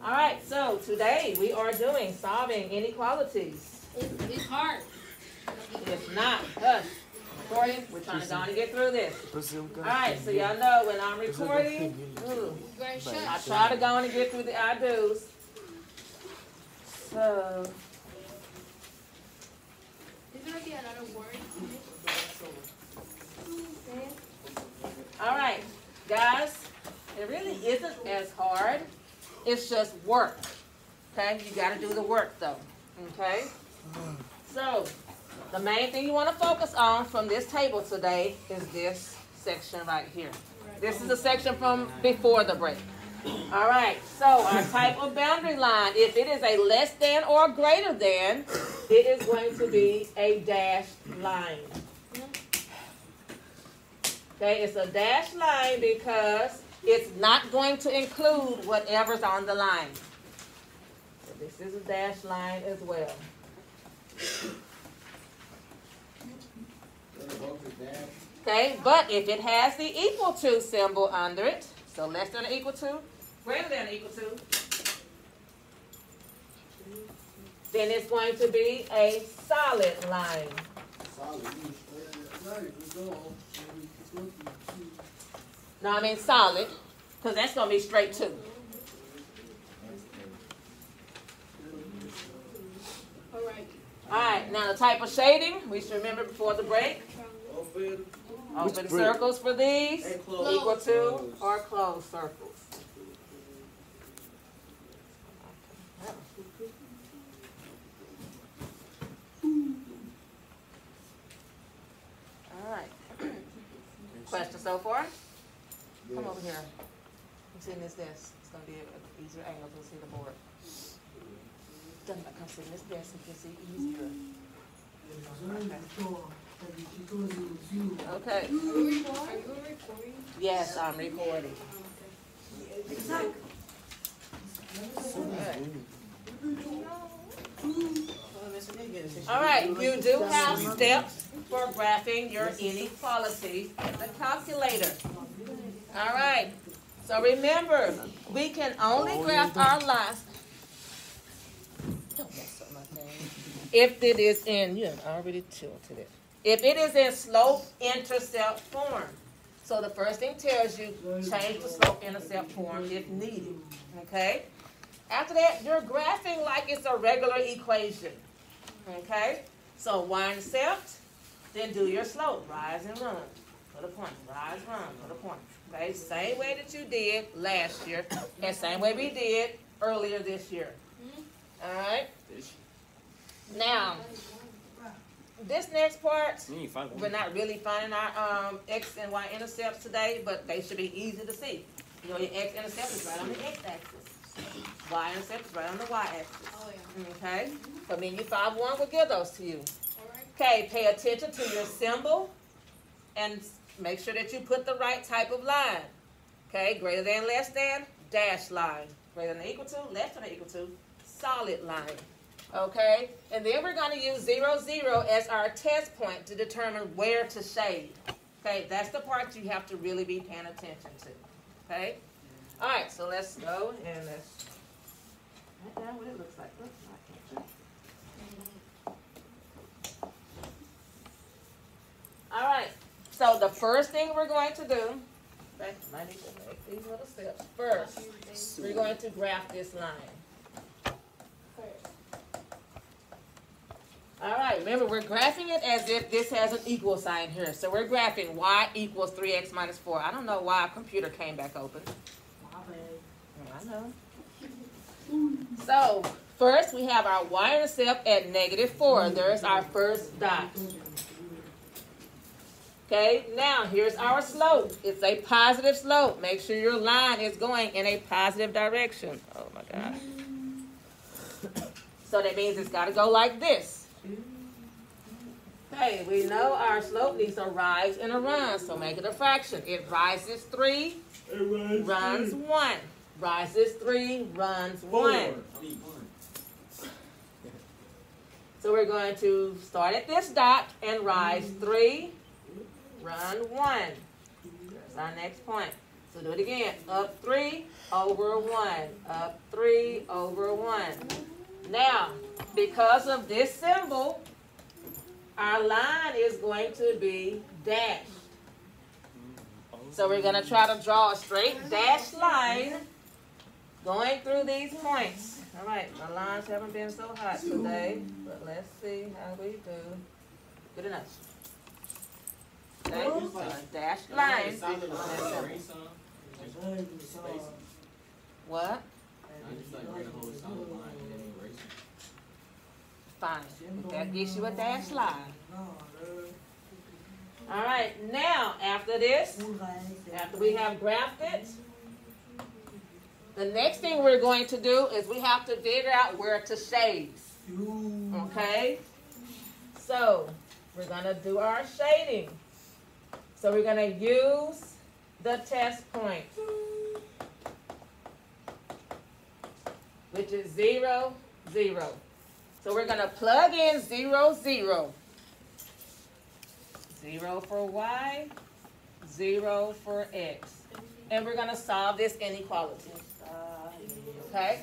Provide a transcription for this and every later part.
All right, so today we are doing solving inequalities. It's hard. It's not. Hush. Recording. We're trying to go on and get through this. All right, so y'all know when I'm recording, I try to go on and get through the I do's. So. Is there be another word? All right, guys, it really isn't as hard. It's just work. Okay, you got to do the work though. Okay, so the main thing you want to focus on from this table today is this section right here. This is the section from before the break. All right, so our type of boundary line, if it is a less than or greater than, it is going to be a dashed line. Okay, it's a dashed line because it's not going to include whatever's on the line. So this is a dashed line as well. Okay, but if it has the equal to symbol under it, so less than or equal to, greater than or equal to, then it's going to be a solid line. No, I mean solid, because that's going to be straight too. All right. All right, now the type of shading, we should remember before the break. Open circles for these, equal to or closed circles. All right. Question so far? Come over here. I'm seeing this desk. It's going to be an easier angle to see the board. Come sit in this desk so you can see easier. Okay. Are you recording? Yes, I'm recording. All right, you do have steps for graphing your inequalities in the calculator. All right, so remember, we can only graph our lines. Don't mess up my thing. If it is in, you have already tilted it. If it is in slope-intercept form. So the first thing tells you, change the slope-intercept form if needed. Okay? After that, you're graphing like it's a regular equation. Okay? So y-intercept, then do your slope. Rise and run. Put a point. Rise, run. Put a point. Okay? Same way that you did last year, and same way we did earlier this year. All right? Now, this next part, we're not really finding our x and y intercepts today, but they should be easy to see. You know, your x-intercept is right on the x-axis. Y-intercept is right on the y-axis. Oh, yeah. Okay? So menu 5-1 will give those to you. All right. Okay, pay attention to your symbol and make sure that you put the right type of line. Okay, greater than, less than, dash line. Greater than, equal to, less than, equal to, solid line. Okay, and then we're going to use 0, 0 as our test point to determine where to shade. Okay, that's the part you have to really be paying attention to. Okay, all right, so let's go and let's write down what it looks like. All right, so the first thing we're going to do, okay, I need to make these little steps. First, we're going to graph this line. All right, remember, we're graphing it as if this has an equal sign here. So we're graphing y equals 3x minus 4. I don't know why our computer came back open. I know. So first, we have our y-intercept at -4. There's our first dot. Okay, now here's our slope. It's a positive slope. Make sure your line is going in a positive direction. Oh, my gosh. So that means it's got to go like this. Okay, we know our slope needs a rise and a run, so make it a fraction. It rises 3, runs 1. Rises 3, runs 1. So we're going to start at this dot and rise 3, run 1. That's our next point. So do it again. Up 3 over 1. Up 3 over 1. Now, because of this symbol, our line is going to be dashed. So we're going to try to draw a straight dashed line going through these points. All right, my lines haven't been so hot today, but let's see how we do. Good enough. Okay, so a dashed line. What? Fine. That gives you a dashed line. All right, now after this, after we have graphed it, the next thing we're going to do is we have to figure out where to shade. Okay? So we're going to do our shading. So we're going to use the test point, which is 0, 0. So we're going to plug in 0, 0. 0 for y, 0 for x. And we're going to solve this inequality. Okay?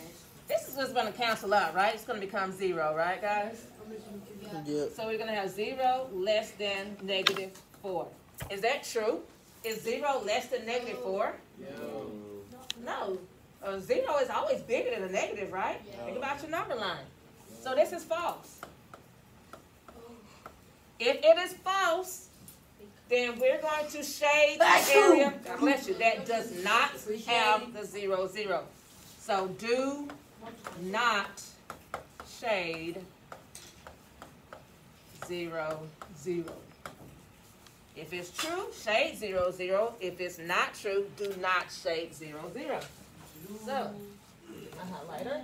This is what's going to cancel out, right? It's going to become 0, right, guys? Yep. So we're going to have 0 less than negative 4. Is that true? Is 0 less than negative 4? No. 0 is always bigger than a negative, right? Think about your number line. So this is false. If it is false, then we're going to shade the area, God bless you, that does not have the 0, 0. So do not shade 0, 0. If it's true, shade 0, 0. If it's not true, do not shade 0, 0. So, my highlighter.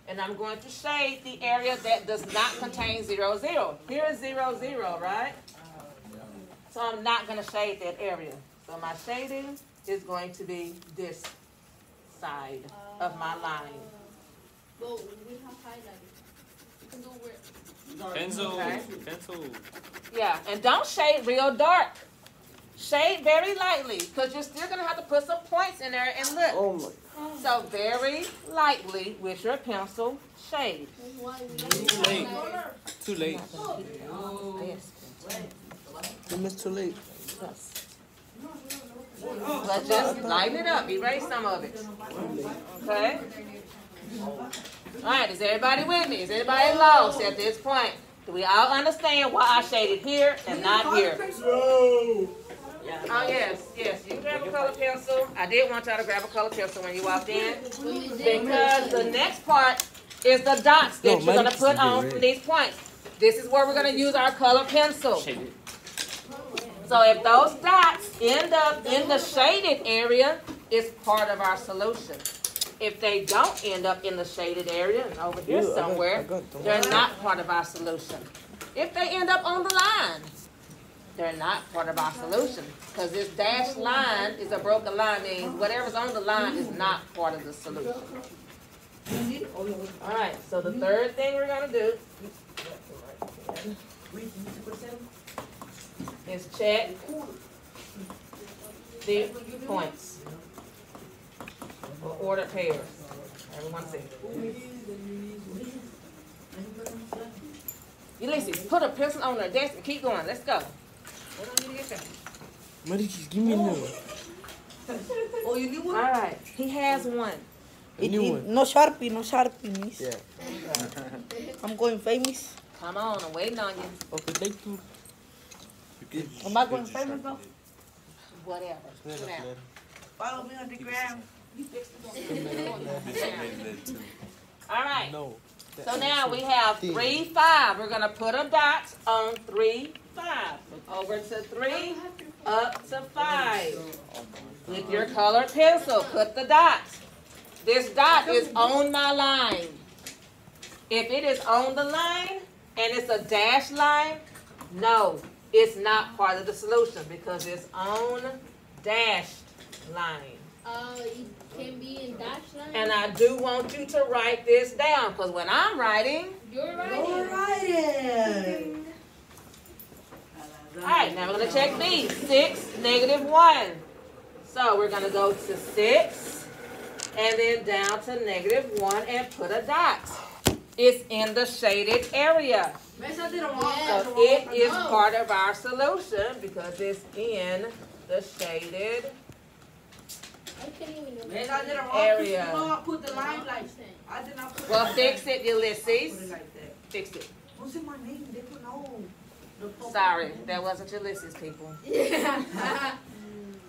And I'm going to shade the area that does not contain 0, 0. Here is 0, 0, right? So I'm not going to shade that area. So my shading is going to be this side of my line. Well, we have highlighted. You can go where? Pencil. Okay. Pencil. Yeah, and don't shade real dark. Shade very lightly, because you're still going to have to put some points in there and look. Oh my. So very lightly with your pencil, shade. Too late. Too late. Yes. You missed too late. Yes. But just lighten it up. Erase some of it. Okay? All right, is everybody with me? Is everybody lost at this point? Do we all understand why I shaded here and not here? No. Oh, yes, yes. You can grab a color pencil. I did want y'all to grab a color pencil when you walked in. Because the next part is the dots that you're going to put on from these points. This is where we're going to use our color pencil. So if those dots end up in the shaded area, it's part of our solution. If they don't end up in the shaded area, and over here somewhere, they're not part of our solution. If they end up on the line, they're not part of our solution. Because this dashed line is a broken line, means whatever's on the line is not part of the solution. All right, so the third thing we're going to do is check the points or ordered pairs. Everyone see. Ulysses, put a pencil on their desk and keep going. Let's go. We don't need to get there. Maricus, give me one. Oh, you need one? All right, he has one. No Sharpie, no Sharpie, miss. Yeah. I'm going famous. Come on, I'm waiting on you. Okay, thank you. Am I going famous though? Whatever. Whatever. Follow me on the gram. All right. No. So now we have 3, 5. We're going to put a dot on 3, 5. Over to 3, up to 5. With your colored pencil, put the dot. This dot is on my line. If it is on the line and it's a dashed line, no, it's not part of the solution because it's on dashed line. It can be in dash line. And I do want you to write this down because when I'm writing, You're writing. all right, now we're going to check these. 6, -1. So we're going to go to 6 and then down to -1 and put a dot. It's in the shaded area. So it is part of our solution because it's in the shaded area. Put the line like that. I did not put Well, it fix it, Ulysses. Put it like that. Fix it. What's in my name? They put no. Sorry, that wasn't Ulysses, people. Yeah.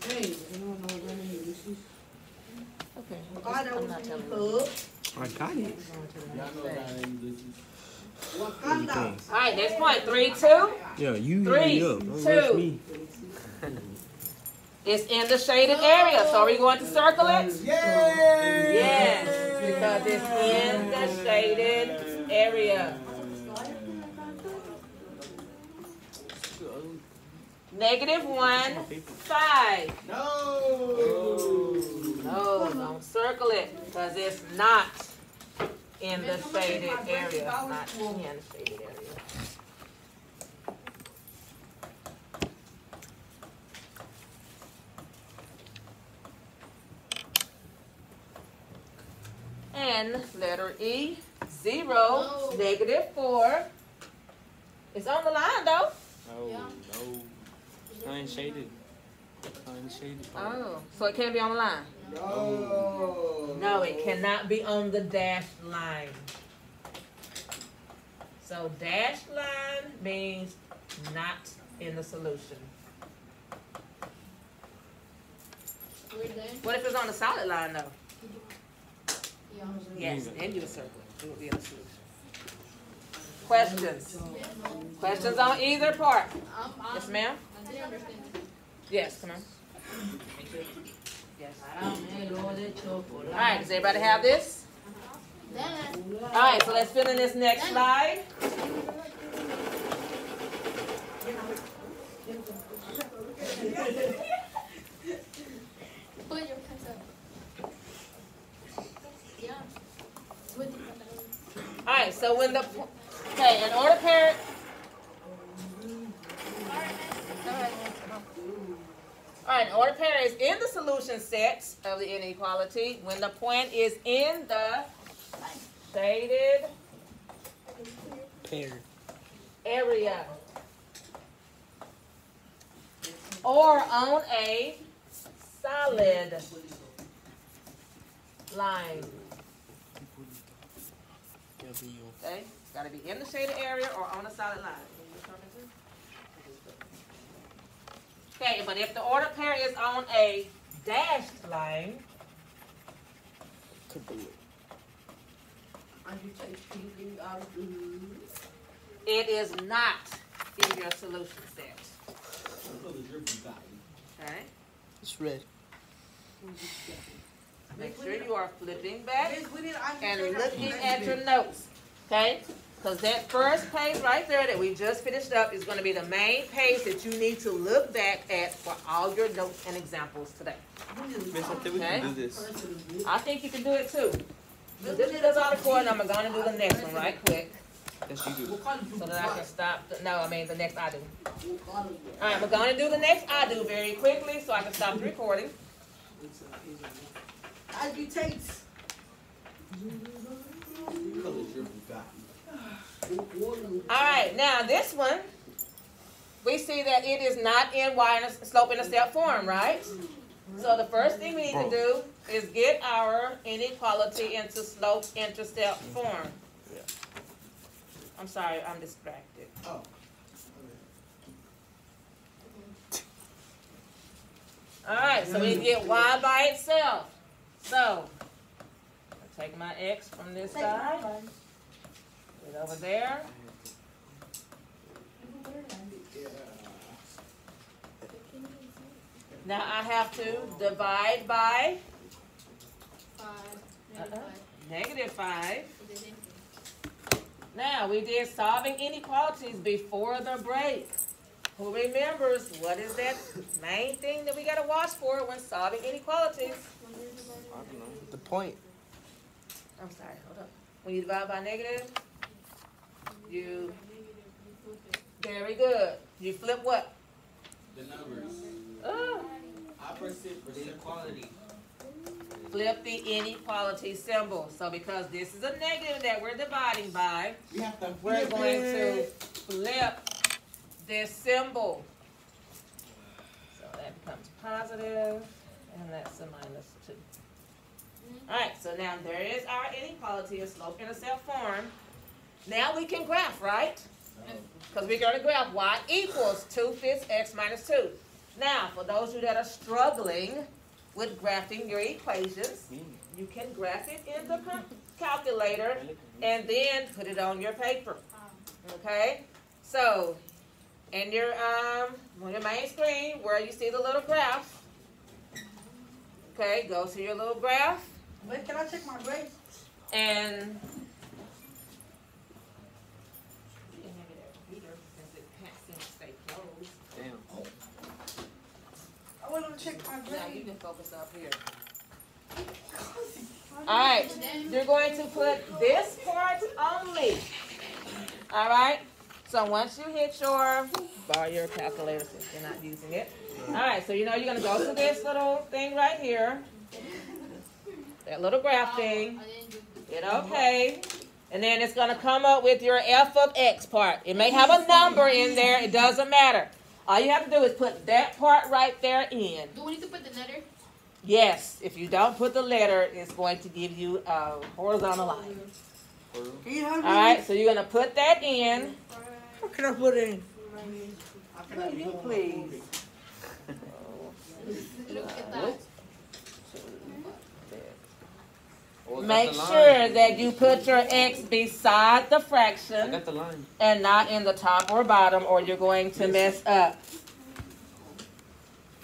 Hey, anyone know what name is? Okay. I'm not telling you. I got it. Wakanda. All right, next point. 3, 2. Yeah, you 3, hit me up. Don't 2. rush me. It's in the shaded area. So are we going to circle it? Yes, because it's in the shaded area. -1, 5. No, don't circle it because it's not in the shaded area. It's not in the shaded area. And letter E, 0, -4. It's on the line though. No. Unshaded. Unshaded. Oh, so it can't be on the line? No, it cannot be on the dashed line. So dashed line means not in the solution. What if it's on the solid line though? Yes, then you would circle it. It would be in the solution. Questions? Questions on either part? Yes, ma'am? I didn't understand. Yes, come on. Yes. All right, does everybody have this? All right, so let's fill in this next slide. Put your pants up. Yeah. All right, so when the, okay, in order pair, all right, an order pair is in the solution set of the inequality when the point is in the shaded Pair. area or on a solid line. Okay, it's got to be in the shaded area or on a solid line. Okay, but if the order pair is on a dashed line, it is not in your solution set. Okay? It's red. Make sure you are flipping back and looking at your notes. Okay? Because that first page right there that we just finished up is going to be the main page that you need to look back at for all your notes and examples today. Miss, I think we can do this. I think you can do it too. So this is all recording. I'm going to do the next one right quick. Yes, you do. So that I can stop. The next I do. All right, we're going to do the next I do very quickly so I can stop the recording. Agitates. All right, now this one, we see that it is not in slope intercept form, right? So the first thing we need to do is get our inequality into slope intercept form. I'm sorry, I'm distracted. Oh. All right, so we get y by itself. So, I'll take my x from this side, put it over there. Now I have to divide by -5. Now we did solving inequalities before the break. Who remembers what is that main thing that we got to watch for when solving inequalities? The point. I'm sorry, hold up. When you divide by negative, you, very good. You flip what? The numbers. Oh. Inequality. Flip the inequality symbol. So because this is a negative that we're dividing by, we're going to flip this symbol. So that becomes positive, and that's a minus 2. All right, so now there is our inequality in slope-intercept form. Now we can graph, right? Because we're going to graph y equals 2/5 x minus 2. Now, for those of you that are struggling with graphing your equations, you can graph it in the calculator and then put it on your paper. Okay? So, in your on your main screen where you see the little graph, okay, go to your little graph. Wait, can I check my grades? And Damn. I want to check my now grades. you can focus up here. All right, you're going to put this part only. All right. So once you hit your, borrow your calculator since you're not using it. All right. So you know you're going to go to this little thing right here, that little graph thing. Hit OK. And then it's going to come up with your f of x part. It may have a number in there. It doesn't matter. All you have to do is put that part right there in. Do we need to put the letter? Yes. If you don't put the letter, it's going to give you a horizontal line. Can you help me? All right. So you're going to put that in. How can I put it in? Please. Look at that. Make sure that you put your x beside the I fraction got the line. and not in the top or bottom, or you're going to mess up.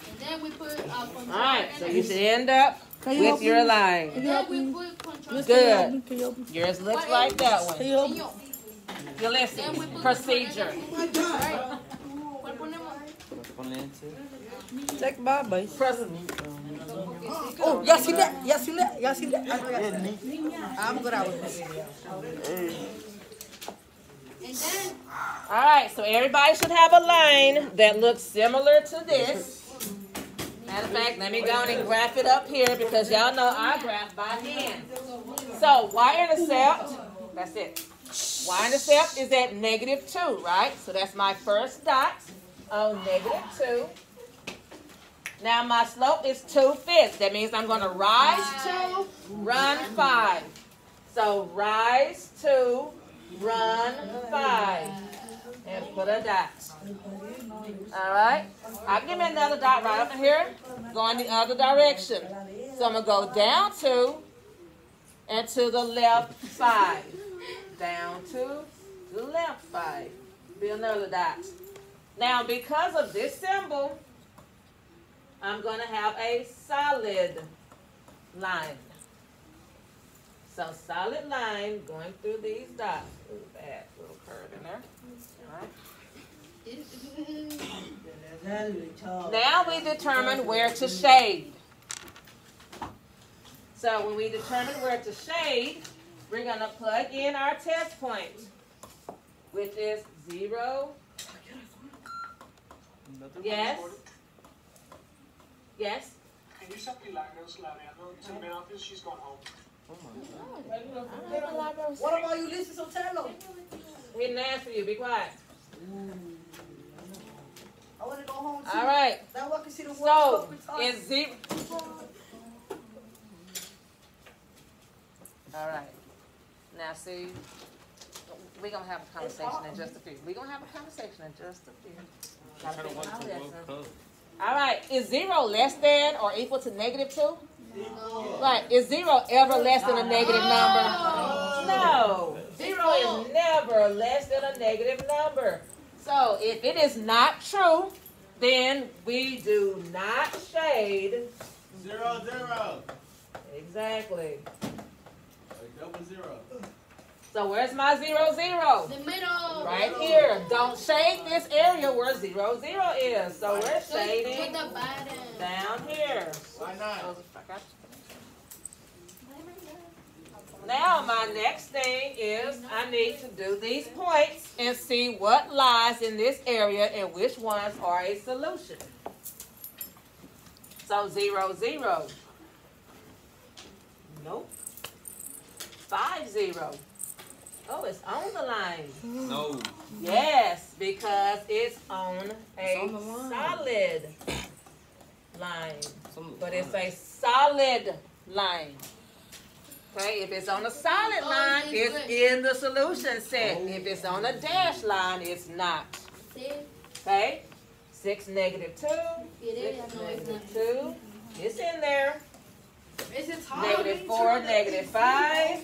And then we put control. All right, so you should end up with your And line. then we put control. Good. Can you help me? Yours looks like that Can one. you help me? You listen. Procedure. Check my base. Procedure. Oh, y'all see that? Y'all see that? Y'all see that? I know y'all see that. I'm good out with this. And then All right, so everybody should have a line that looks similar to this. Matter of fact, let me go and graph it up here because y'all know I graph by hand. So y-intercept, that's it. Y-intercept is at -2, right? So that's my first dot on -2. Now my slope is 2/5. That means I'm going to rise 2, run 5. So rise 2, run 5. And put a dot. All right? I'll give me another dot right up here. Going the other direction. So I'm going to go down 2 and to the left 5. Down 2, to the left 5. Be another dot. Now because of this symbol, I'm going to have a solid line. So solid line going through these dots. Ooh, bad little curve in there. All right. Now we determine where to shade. So when we determine where to shade, we're going to plug in our test point, which is 0. Yes. Yes. Can you send Milagros Lareano to the main office? She's going home. Oh my God. What about you listen to Tello? We didn't ask for you. Be quiet. I want to go home too. All right. That way I can see the So World Cup retarded. it's 0. All right. Now see, we're gonna have a conversation in just a few. We're gonna have a conversation in just a few. I'm trying to watch the World Cup. All right. Is 0 less than or equal to -2? Right. Is 0 ever less than a negative number? No. 0 is never less than a negative number. So if it is not true, then we do not shade. 0, 0. Exactly. Double 0. So where's my 0, 0? the middle. Right here. Don't shade this area where 0, 0 is. So we're So shading put the bottom. down here. Why not? Now my next thing is I need to do these points and see what lies in this area and which ones are a solution. So 0, 0. Nope. 5, 0. Oh, it's on the line. No. Yes, because it's on a on the line. solid line. Some- But it's a solid line. Okay, if it's on a solid line, it's in the solution set. If it's on a dash line, it's not. Okay? 6, negative 2. 6, negative 2. It's in there. Is it tall? Negative 4, negative 5.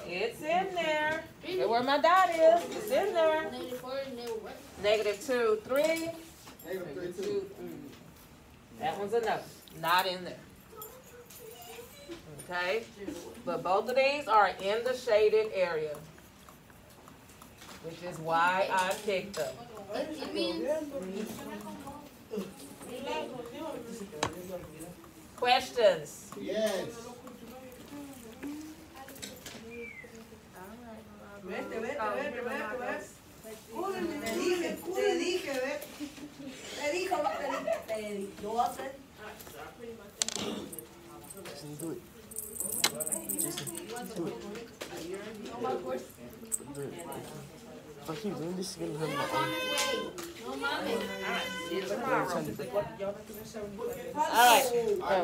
It's in there. Look where my dot is. It's in there. Negative 4, negative what? Negative 2, 3. Negative 3, 2. 2, 3. That one's a no. Not in there. Okay? But both of these are in the shaded area, which is why I picked them. It means Questions? Yes. Vete. Cúreme, te dije, ve. Te dijo, lo voy a hacer. Jason, do it. Jason, do it. Do it. If I keep doing this, it's gonna hurt my arm. no mames. See you tomorrow. Turn it. All right. All right,